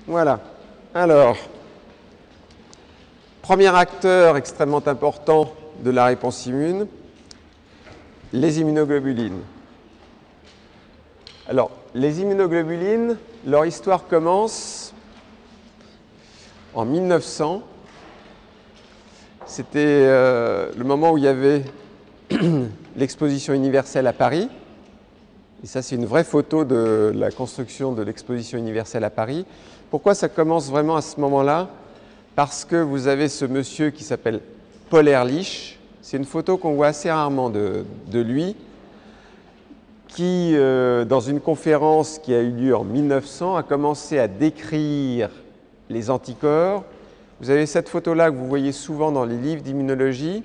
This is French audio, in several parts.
Voilà. Alors, premier acteur extrêmement important de la réponse immune, les immunoglobulines. Alors, les immunoglobulines, leur histoire commence en 1900. C'était le moment où il y avait l'exposition universelle à Paris. Et ça, c'est une vraie photo de la construction de l'exposition universelle à Paris. Pourquoi ça commence vraiment à ce moment-là? Parce que vous avez ce monsieur qui s'appelle Paul Ehrlich. C'est une photo qu'on voit assez rarement de lui, qui, dans une conférence qui a eu lieu en 1900, a commencé à décrire les anticorps. Vous avez cette photo-là que vous voyez souvent dans les livres d'immunologie.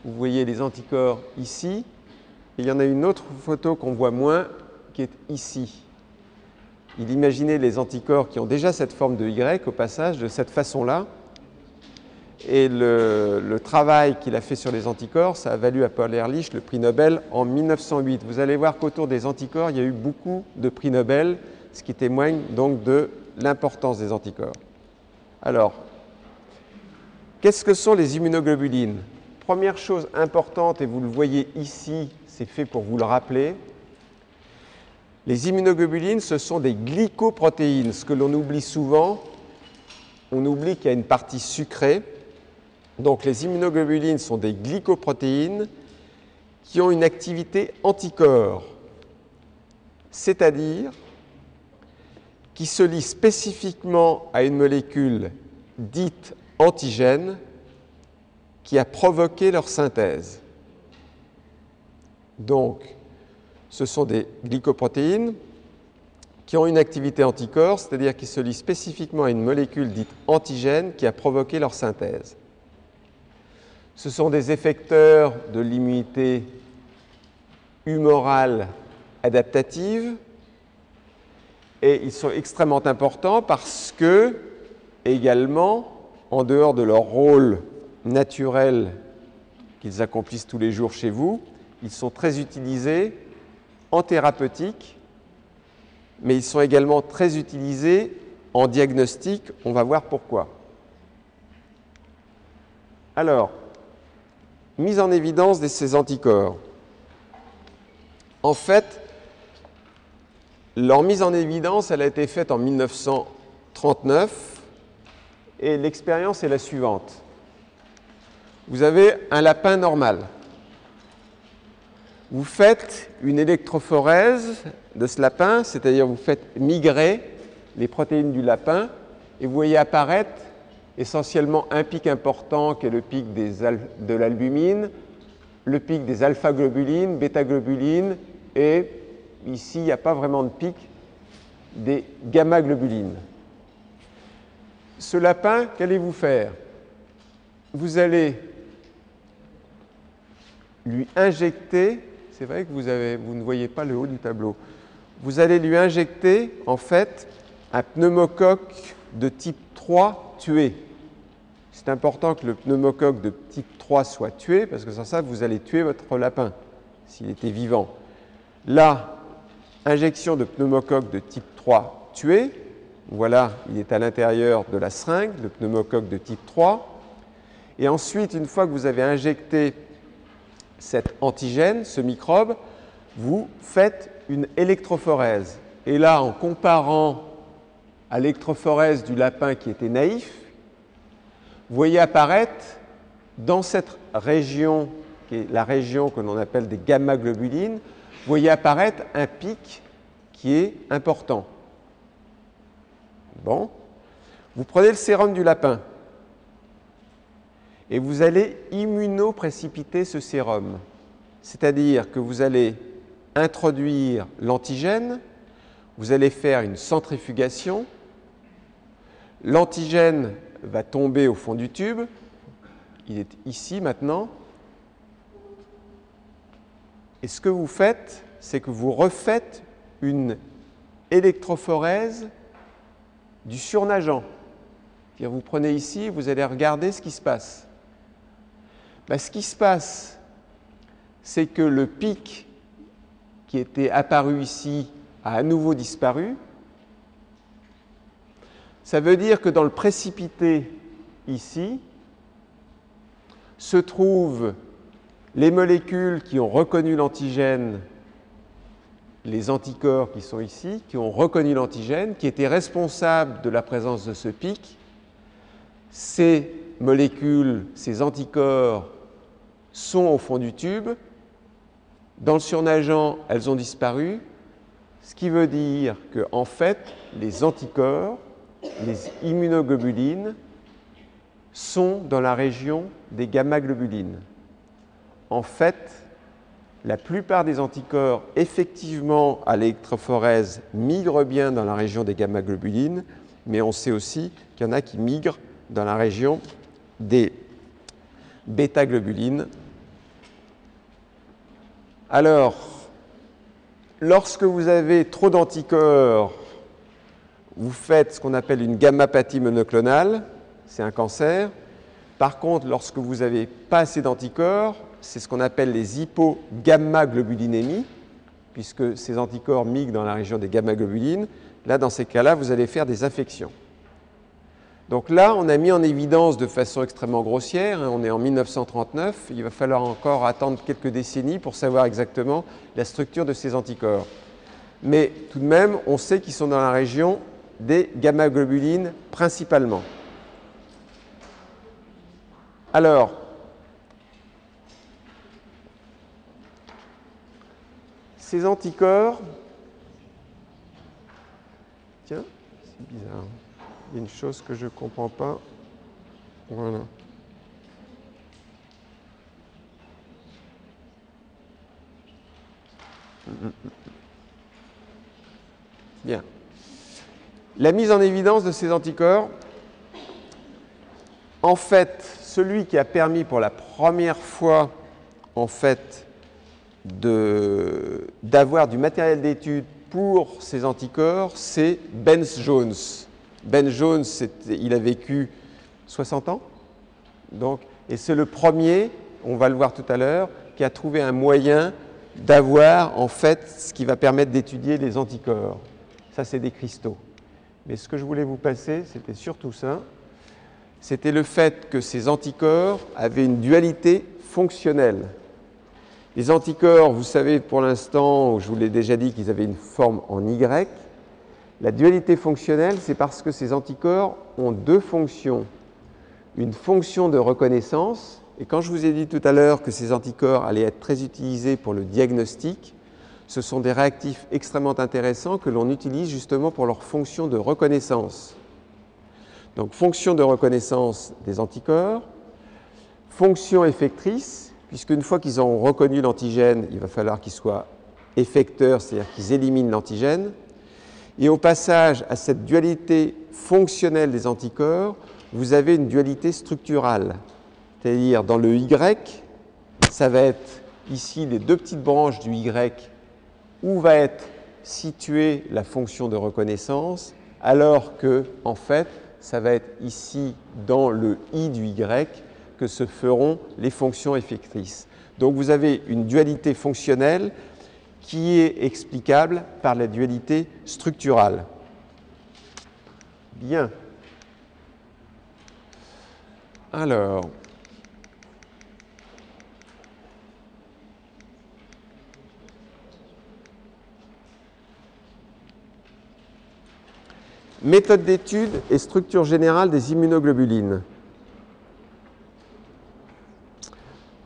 Vous voyez les anticorps ici. Et il y en a une autre photo qu'on voit moins, qui est ici. Il imaginait les anticorps qui ont déjà cette forme de Y, au passage, de cette façon-là. Et le travail qu'il a fait sur les anticorps, ça a valu à Paul Ehrlich le prix Nobel en 1908. Vous allez voir qu'autour des anticorps, il y a eu beaucoup de prix Nobel, ce qui témoigne donc de l'importance des anticorps. Alors, qu'est-ce que sont les immunoglobulines? Première chose importante, et vous le voyez ici, c'est fait pour vous le rappeler, les immunoglobulines, ce sont des glycoprotéines. Ce que l'on oublie souvent, on oublie qu'il y a une partie sucrée. Donc les immunoglobulines sont des glycoprotéines qui ont une activité anticorps, c'est-à-dire qui se lient spécifiquement à une molécule dite antigène qui a provoqué leur synthèse. Donc, ce sont des glycoprotéines qui ont une activité anticorps, c'est-à-dire qui se lient spécifiquement à une molécule dite antigène qui a provoqué leur synthèse. Ce sont des effecteurs de l'immunité humorale adaptative et ils sont extrêmement importants parce que, également, en dehors de leur rôle naturel qu'ils accomplissent tous les jours chez vous, ils sont très utilisés en thérapeutique, mais ils sont également très utilisés en diagnostic. On va voir pourquoi. Alors, mise en évidence de ces anticorps. En fait, leur mise en évidence, elle a été faite en 1939 et l'expérience est la suivante. Vous avez un lapin normal. Vous faites une électrophorèse de ce lapin, c'est-à-dire vous faites migrer les protéines du lapin et vous voyez apparaître essentiellement un pic important qui est le pic de l'albumine, le pic des alpha-globulines, bêta-globulines et ici il n'y a pas vraiment de pic des gamma-globulines. Ce lapin, qu'allez-vous faire? Vous allez lui injecter, c'est vrai que vous ne voyez pas le haut du tableau, vous allez lui injecter en fait un pneumocoque de type 3 tué. C'est important que le pneumocoque de type 3 soit tué parce que sans ça, vous allez tuer votre lapin s'il était vivant. Là, injection de pneumocoque de type 3 tué. Voilà, il est à l'intérieur de la seringue, le pneumocoque de type 3. Et ensuite, une fois que vous avez injecté cet antigène, ce microbe, vous faites une électrophorèse. Et là, en comparant à l'électrophorèse du lapin qui était naïf, vous voyez apparaître dans cette région, qui est la région que l'on appelle des gamma-globulines, vous voyez apparaître un pic qui est important. Bon, vous prenez le sérum du lapin et vous allez immunoprécipiter ce sérum, c'est-à-dire que vous allez introduire l'antigène, vous allez faire une centrifugation, l'antigène va tomber au fond du tube, il est ici maintenant, et ce que vous faites, c'est que vous refaites une électrophorèse du surnageant. C'est-à-dire vous prenez ici, vous allez regarder ce qui se passe. Ce qui se passe, c'est que le pic qui était apparu ici a à nouveau disparu. Ça veut dire que dans le précipité, ici, se trouvent les molécules qui ont reconnu l'antigène, les anticorps qui sont ici, qui ont reconnu l'antigène, qui étaient responsables de la présence de ce pic. Ces molécules, ces anticorps, sont au fond du tube. Dans le surnageant, elles ont disparu, ce qui veut dire que, en fait, les anticorps, les immunoglobulines, sont dans la région des gamma-globulines. En fait, la plupart des anticorps, effectivement, à l'électrophorèse, migrent bien dans la région des gamma-globulines, mais on sait aussi qu'il y en a qui migrent dans la région des bêta-globulines. Alors, lorsque vous avez trop d'anticorps, vous faites ce qu'on appelle une gammapathie monoclonale, c'est un cancer. Par contre, lorsque vous n'avez pas assez d'anticorps, c'est ce qu'on appelle les hypogamma-globulinémies, puisque ces anticorps migrent dans la région des gamma-globulines. Là, dans ces cas-là, vous allez faire des infections. Donc là, on a mis en évidence de façon extrêmement grossière, on est en 1939, il va falloir encore attendre quelques décennies pour savoir exactement la structure de ces anticorps. Mais tout de même, on sait qu'ils sont dans la région des gamma-globulines principalement. Alors, ces anticorps, tiens, c'est bizarre, il y a une chose que je ne comprends pas, voilà. Bien. La mise en évidence de ces anticorps, en fait, celui qui a permis pour la première fois, en fait, d'avoir du matériel d'étude pour ces anticorps, c'est Ben Jones. Ben Jones, il a vécu 60 ans, donc, et c'est le premier, on va le voir tout à l'heure, qui a trouvé un moyen d'avoir, en fait, ce qui va permettre d'étudier les anticorps. Ça, c'est des cristaux. Mais ce que je voulais vous passer, c'était surtout ça. C'était le fait que ces anticorps avaient une dualité fonctionnelle. Les anticorps, vous savez pour l'instant, je vous l'ai déjà dit, qu'ils avaient une forme en Y. La dualité fonctionnelle, c'est parce que ces anticorps ont deux fonctions. Une fonction de reconnaissance, et quand je vous ai dit tout à l'heure que ces anticorps allaient être très utilisés pour le diagnostic, ce sont des réactifs extrêmement intéressants que l'on utilise justement pour leur fonction de reconnaissance. Donc, fonction de reconnaissance des anticorps, fonction effectrice, puisqu'une fois qu'ils ont reconnu l'antigène, il va falloir qu'ils soient effecteurs, c'est-à-dire qu'ils éliminent l'antigène. Et au passage à cette dualité fonctionnelle des anticorps, vous avez une dualité structurale. C'est-à-dire, dans le Y, ça va être ici les deux petites branches du Y où va être située la fonction de reconnaissance, alors que, en fait, ça va être ici, dans le I du Y, que se feront les fonctions effectrices. Donc, vous avez une dualité fonctionnelle qui est explicable par la dualité structurale. Bien. Alors, méthode d'étude et structure générale des immunoglobulines.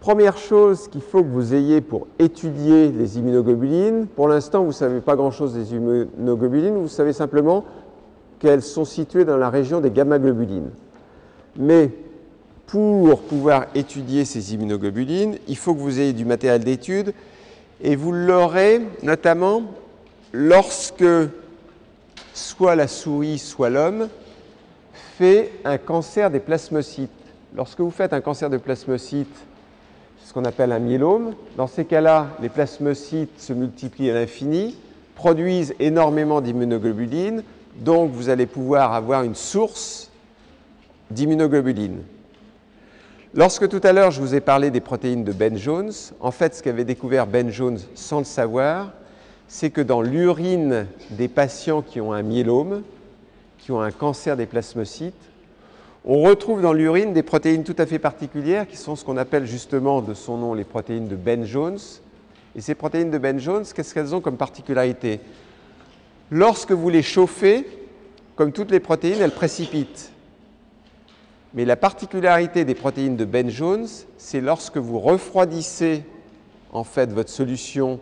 Première chose qu'il faut que vous ayez pour étudier les immunoglobulines, pour l'instant, vous ne savez pas grand-chose des immunoglobulines, vous savez simplement qu'elles sont situées dans la région des gamma-globulines. Mais pour pouvoir étudier ces immunoglobulines, il faut que vous ayez du matériel d'étude et vous l'aurez notamment lorsque soit la souris, soit l'homme fait un cancer des plasmocytes. Lorsque vous faites un cancer de plasmocytes, ce qu'on appelle un myélome. Dans ces cas-là, les plasmocytes se multiplient à l'infini, produisent énormément d'immunoglobulines, donc vous allez pouvoir avoir une source d'immunoglobulines. Lorsque tout à l'heure je vous ai parlé des protéines de Ben Jones, en fait ce qu'avait découvert Ben Jones sans le savoir, c'est que dans l'urine des patients qui ont un myélome, qui ont un cancer des plasmocytes, on retrouve dans l'urine des protéines tout à fait particulières qui sont ce qu'on appelle justement de son nom les protéines de Ben-Jones. Et ces protéines de Ben-Jones, qu'est-ce qu'elles ont comme particularité? Lorsque vous les chauffez, comme toutes les protéines, elles précipitent. Mais la particularité des protéines de Ben-Jones, c'est lorsque vous refroidissez en fait votre solution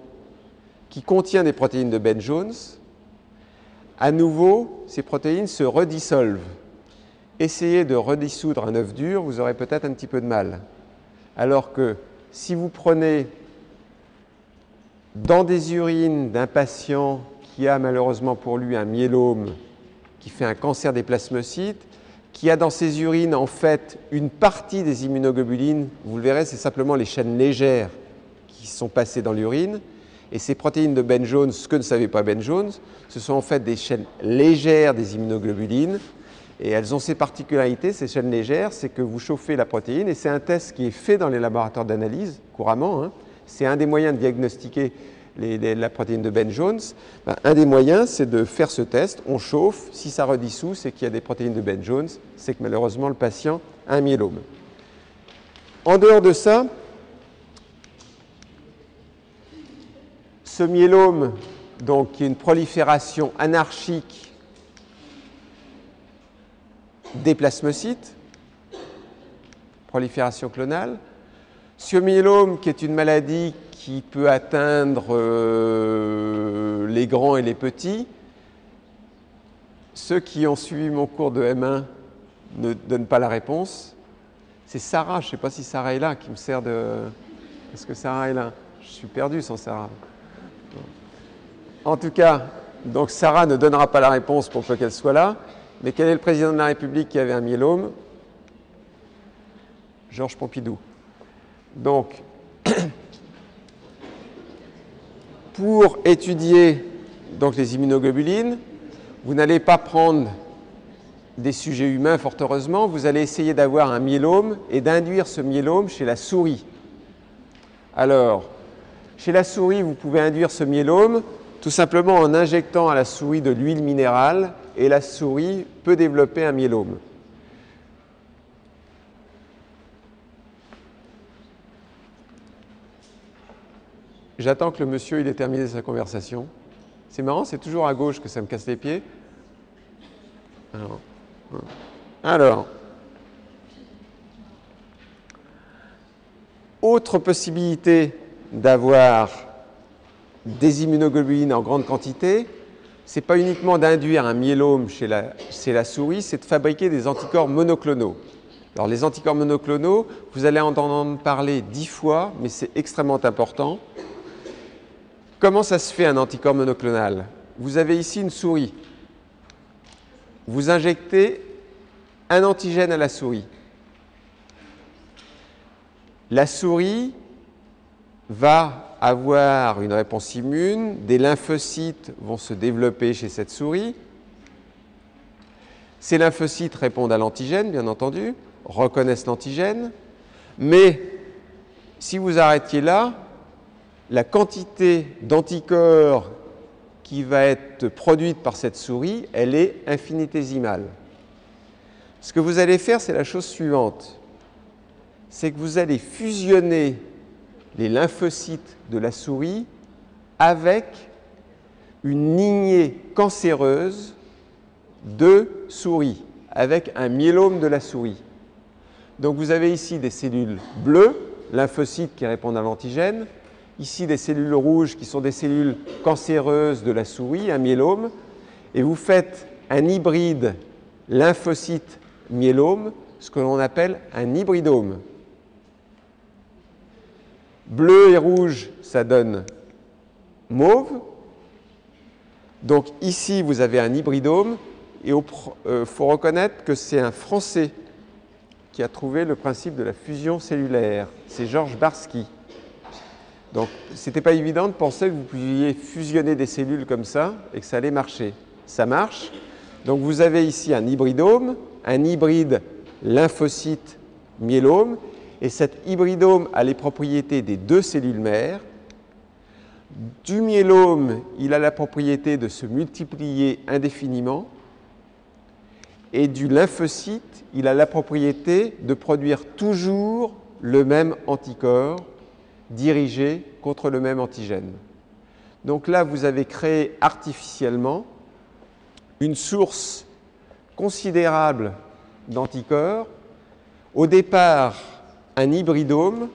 qui contient des protéines de Ben-Jones, à nouveau, ces protéines se redissolvent. Essayez de redissoudre un œuf dur, vous aurez peut-être un petit peu de mal. Alors que si vous prenez dans des urines d'un patient qui a malheureusement pour lui un myélome, qui fait un cancer des plasmocytes, qui a dans ses urines en fait une partie des immunoglobulines, vous le verrez, c'est simplement les chaînes légères qui sont passées dans l'urine. Et ces protéines de Ben-Jones, ce que ne savait pas Ben-Jones, ce sont en fait des chaînes légères des immunoglobulines. Et elles ont ces particularités, ces chaînes légères, c'est que vous chauffez la protéine, et c'est un test qui est fait dans les laboratoires d'analyse couramment. Hein. C'est un des moyens de diagnostiquer la protéine de Ben-Jones. Un des moyens, c'est de faire ce test. On chauffe, si ça redissout, c'est qu'il y a des protéines de Ben-Jones, c'est que malheureusement le patient a un myélome. En dehors de ça, ce myélome, donc, qui est une prolifération anarchique des plasmocytes, prolifération clonale. Ce myélome, qui est une maladie qui peut atteindre les grands et les petits, ceux qui ont suivi mon cours de M1 ne donnent pas la réponse. C'est Sarah, je ne sais pas si Sarah est là, qui me sert de... Est-ce que Sarah est là? Je suis perdu sans Sarah. En tout cas, donc Sarah ne donnera pas la réponse pour peu qu'elle soit là. Mais quel est le président de la République qui avait un myélome? Georges Pompidou. Donc, pour étudier donc, les immunoglobulines, vous n'allez pas prendre des sujets humains, fort heureusement, vous allez essayer d'avoir un myélome et d'induire ce myélome chez la souris. Alors, chez la souris, vous pouvez induire ce myélome tout simplement en injectant à la souris de l'huile minérale, et la souris peut développer un myélome. J'attends que le monsieur il ait terminé sa conversation. C'est marrant, c'est toujours à gauche que ça me casse les pieds. Alors, autre possibilité d'avoir des immunoglobulines en grande quantité, ce n'est pas uniquement d'induire un myélome chez la souris, c'est de fabriquer des anticorps monoclonaux. Alors les anticorps monoclonaux, vous allez en entendre parler 10 fois, mais c'est extrêmement important. Comment ça se fait un anticorps monoclonal? Vous avez ici une souris. Vous injectez un antigène à la souris. La souris va avoir une réponse immune, des lymphocytes vont se développer chez cette souris. Ces lymphocytes répondent à l'antigène, bien entendu, reconnaissent l'antigène, mais si vous arrêtiez là, la quantité d'anticorps qui va être produite par cette souris, elle est infinitésimale. Ce que vous allez faire, c'est la chose suivante, c'est que vous allez fusionner les lymphocytes de la souris avec une lignée cancéreuse de souris, avec un myélome de la souris. Donc vous avez ici des cellules bleues, lymphocytes qui répondent à l'antigène, ici des cellules rouges qui sont des cellules cancéreuses de la souris, un myélome, et vous faites un hybride lymphocyte-myélome, ce que l'on appelle un hybridome. Bleu et rouge, ça donne mauve. Donc ici, vous avez un hybridome, et il faut reconnaître que c'est un Français qui a trouvé le principe de la fusion cellulaire. C'est Georges Barsky. Donc, ce n'était pas évident de penser que vous pouviez fusionner des cellules comme ça et que ça allait marcher. Ça marche. Donc, vous avez ici un hybridome, un hybride lymphocyte-myélome, et cet hybridome a les propriétés des deux cellules mères. Du myélome, il a la propriété de se multiplier indéfiniment. Et du lymphocyte, il a la propriété de produire toujours le même anticorps dirigé contre le même antigène. Donc là, vous avez créé artificiellement une source considérable d'anticorps. Au départ, un hybridome,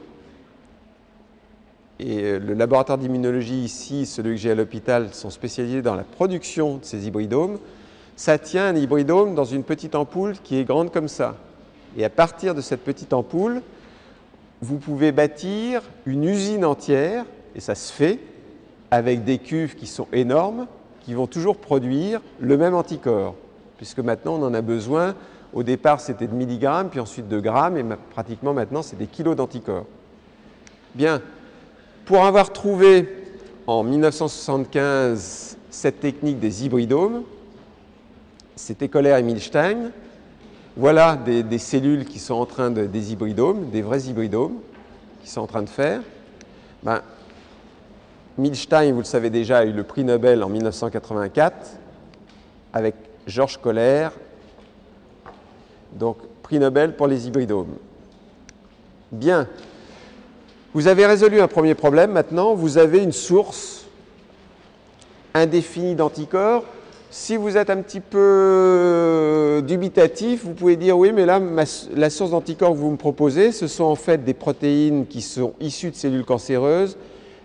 et le laboratoire d'immunologie ici, celui que j'ai à l'hôpital, sont spécialisés dans la production de ces hybridomes. Ça tient un hybridome dans une petite ampoule qui est grande comme ça. Et à partir de cette petite ampoule, vous pouvez bâtir une usine entière, et ça se fait, avec des cuves qui sont énormes, qui vont toujours produire le même anticorps. Puisque maintenant, on en a besoin. Au départ, c'était de milligrammes, puis ensuite de grammes, et pratiquement maintenant, c'est des kilos d'anticorps. Bien, pour avoir trouvé en 1975 cette technique des hybridomes, c'était Kohler et Milstein. Voilà des cellules qui sont en train des hybridomes, des vrais hybridomes, qui sont en train de faire. Milstein, vous le savez déjà, a eu le prix Nobel en 1984 avec Georges Kohler. Donc, prix Nobel pour les hybridomes. Bien. Vous avez résolu un premier problème. Maintenant, vous avez une source indéfinie d'anticorps. Si vous êtes un petit peu dubitatif, vous pouvez dire oui, mais là, la source d'anticorps que vous me proposez, ce sont en fait des protéines qui sont issues de cellules cancéreuses.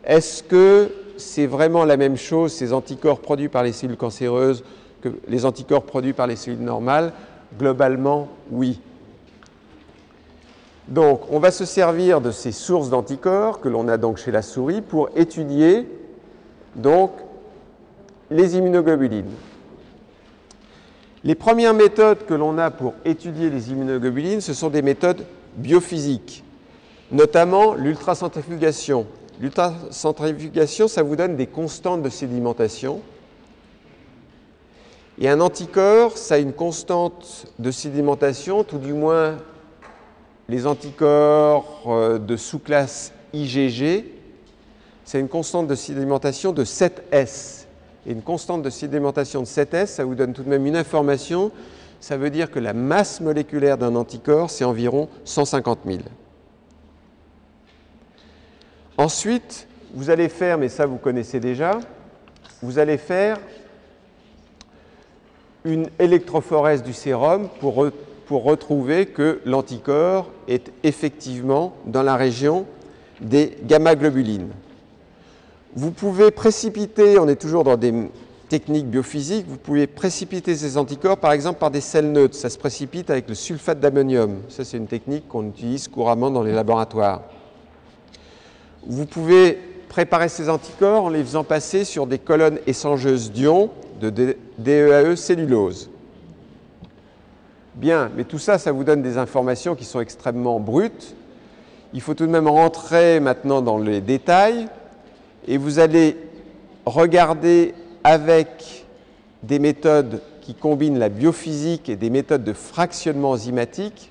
Est-ce que c'est vraiment la même chose, ces anticorps produits par les cellules cancéreuses, que les anticorps produits par les cellules normales? Globalement, oui. Donc, on va se servir de ces sources d'anticorps que l'on a donc chez la souris pour étudier donc les immunoglobulines. Les premières méthodes que l'on a pour étudier les immunoglobulines, ce sont des méthodes biophysiques, notamment l'ultracentrifugation. L'ultracentrifugation, ça vous donne des constantes de sédimentation. Et un anticorps, ça a une constante de sédimentation, tout du moins les anticorps de sous-classe IgG, c'est une constante de sédimentation de 7S. Et une constante de sédimentation de 7S, ça vous donne tout de même une information. Ça veut dire que la masse moléculaire d'un anticorps, c'est environ 150 000. Ensuite, vous allez faire, mais ça vous connaissez déjà, vous allez faire une électrophorèse du sérum pour retrouver que l'anticorps est effectivement dans la région des gamma-globulines. Vous pouvez précipiter, on est toujours dans des techniques biophysiques, vous pouvez précipiter ces anticorps par exemple par des sels neutres. Ça se précipite avec le sulfate d'ammonium. Ça, c'est une technique qu'on utilise couramment dans les laboratoires. Vous pouvez préparer ces anticorps en les faisant passer sur des colonnes échangeuses d'ions de DEAE cellulose. Bien, mais tout ça, ça vous donne des informations qui sont extrêmement brutes. Il faut tout de même rentrer maintenant dans les détails et vous allez regarder avec des méthodes qui combinent la biophysique et des méthodes de fractionnement enzymatique.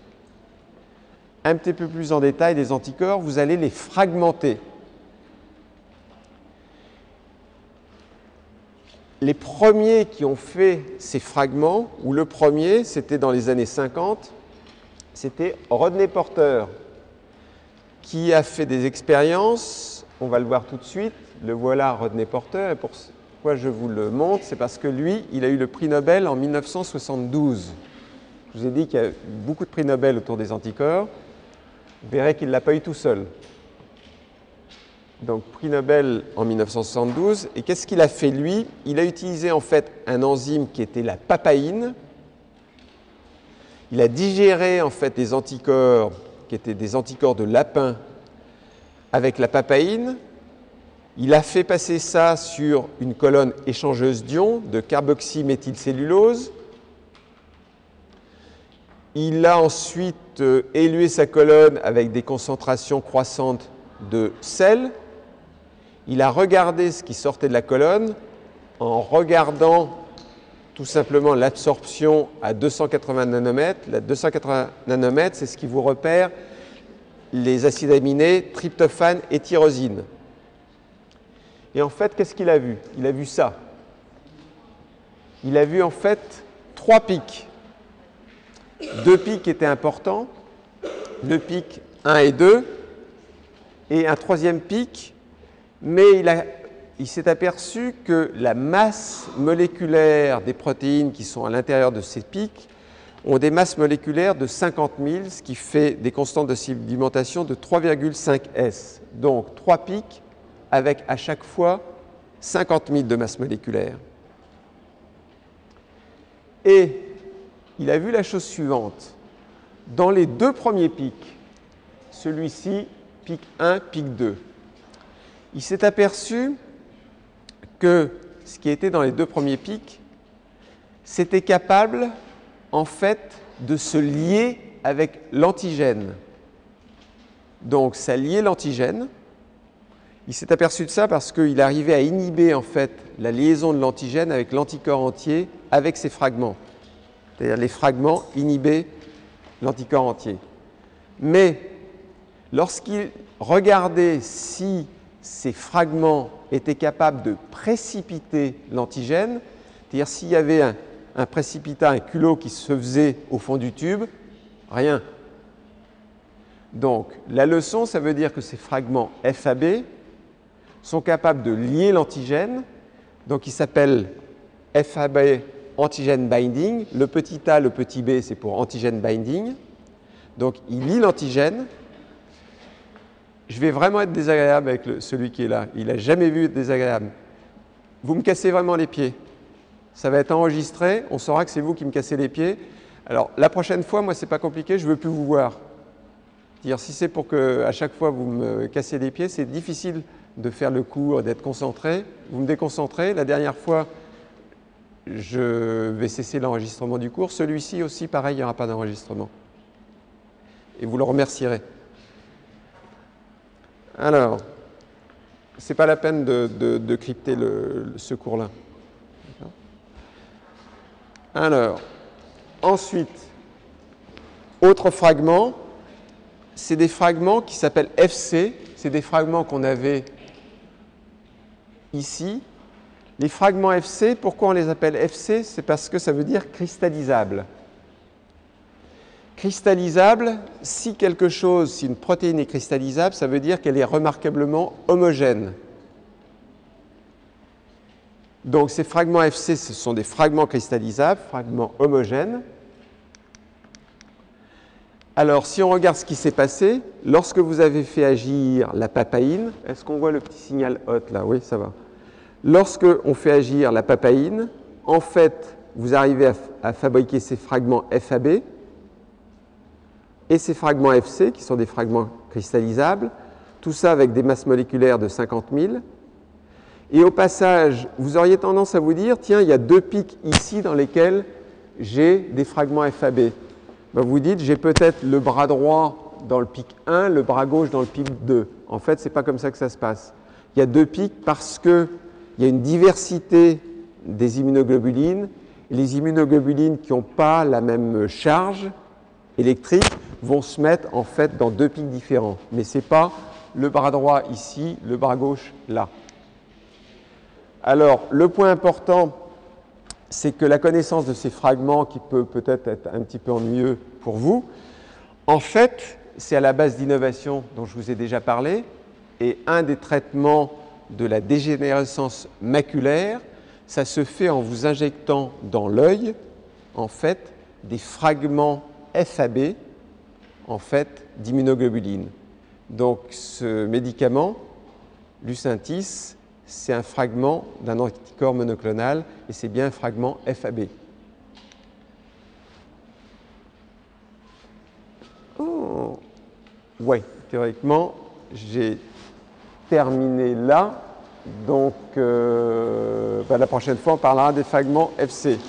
Un petit peu plus en détail des anticorps, vous allez les fragmenter. Les premiers qui ont fait ces fragments, ou le premier, c'était dans les années 50, c'était Rodney Porter, qui a fait des expériences, on va le voir tout de suite, le voilà Rodney Porter, et pourquoi je vous le montre, c'est parce que lui, il a eu le prix Nobel en 1972. Je vous ai dit qu'il y a eu beaucoup de prix Nobel autour des anticorps, vous verrez qu'il ne l'a pas eu tout seul. Donc, prix Nobel en 1972. Et qu'est-ce qu'il a fait, lui? Il a utilisé en fait un enzyme qui était la papaïne. Il a digéré en fait des anticorps qui étaient des anticorps de lapin avec la papaïne. Il a fait passer ça sur une colonne échangeuse d'ions de carboxyméthylcellulose. Il a ensuite élué sa colonne avec des concentrations croissantes de sel. Il a regardé ce qui sortait de la colonne en regardant tout simplement l'absorption à 280 nanomètres. La 280 nanomètres, c'est ce qui vous repère les acides aminés tryptophane et tyrosine. Et en fait, qu'est-ce qu'il a vu? Il a vu ça. Il a vu en fait 3 pics. deux pics étaient importants, le pic 1 et 2, et un troisième pic, mais il s'est aperçu que la masse moléculaire des protéines qui sont à l'intérieur de ces pics ont des masses moléculaires de 50 000, ce qui fait des constantes de sédimentation de 3,5 S. Donc 3 pics avec à chaque fois 50 000 de masse moléculaire. Et il a vu la chose suivante. Dans les deux premiers pics, celui-ci, pic 1, pic 2, il s'est aperçu que ce qui était dans les deux premiers pics, c'était capable, en fait, de se lier avec l'antigène. Donc, ça liait l'antigène. Il s'est aperçu de ça parce qu'il arrivait à inhiber, en fait, la liaison de l'antigène avec l'anticorps entier avec ses fragments. C'est-à-dire les fragments inhibaient l'anticorps entier. Mais lorsqu'il regardait si ces fragments étaient capables de précipiter l'antigène, c'est-à-dire s'il y avait un précipitat, un culot qui se faisait au fond du tube, rien. Donc la leçon, ça veut dire que ces fragments FAB sont capables de lier l'antigène, donc ils s'appellent FAB antigène binding. Le petit a, le petit b, c'est pour antigène binding. Donc il lie l'antigène. Je vais vraiment être désagréable avec celui qui est là. Il n'a jamais vu être désagréable. Vous me cassez vraiment les pieds. Ça va être enregistré. On saura que c'est vous qui me cassez les pieds. Alors, la prochaine fois, moi, c'est pas compliqué. Je ne veux plus vous voir. C'est-à-dire, si c'est pour qu'à chaque fois vous me cassiez les pieds, c'est difficile de faire le cours, d'être concentré. Vous me déconcentrez. La dernière fois, je vais cesser l'enregistrement du cours. Celui-ci aussi, pareil, il n'y aura pas d'enregistrement. Et vous le remercierez. Alors, ce n'est pas la peine de crypter ce cours-là. Alors, ensuite, autre fragment, c'est des fragments qui s'appellent FC. C'est des fragments qu'on avait ici. Les fragments FC, pourquoi on les appelle FC? C'est parce que ça veut dire cristallisable. Cristallisable, si une protéine est cristallisable, ça veut dire qu'elle est remarquablement homogène. Donc ces fragments FC, ce sont des fragments cristallisables, fragments homogènes. Alors si on regarde ce qui s'est passé, lorsque vous avez fait agir la papaïne, est-ce qu'on voit le petit signal hot là? Oui, ça va. Lorsque on fait agir la papaïne, en fait, vous arrivez à fabriquer ces fragments FAB, et ces fragments FC, qui sont des fragments cristallisables, tout ça avec des masses moléculaires de 50 000. Et au passage, vous auriez tendance à vous dire, tiens, il y a deux pics ici dans lesquels j'ai des fragments FAB. Ben, vous dites, j'ai peut-être le bras droit dans le pic 1, le bras gauche dans le pic 2. En fait, ce n'est pas comme ça que ça se passe. Il y a deux pics parce qu'il y a une diversité des immunoglobulines. Et les immunoglobulines qui n'ont pas la même charge électrique vont se mettre en fait dans deux pics différents. Mais ce n'est pas le bras droit ici, le bras gauche là. Alors, le point important, c'est que la connaissance de ces fragments, qui peut peut-être être un petit peu ennuyeux pour vous, en fait, c'est à la base d'innovation dont je vous ai déjà parlé, et un des traitements de la dégénérescence maculaire, ça se fait en vous injectant dans l'œil, en fait, des fragments FAB, en fait, d'immunoglobulines. Donc, ce médicament, Lucentis, c'est un fragment d'un anticorps monoclonal et c'est bien un fragment FAB. Oh. Oui, théoriquement, j'ai terminé là. Donc, la prochaine fois, on parlera des fragments FC.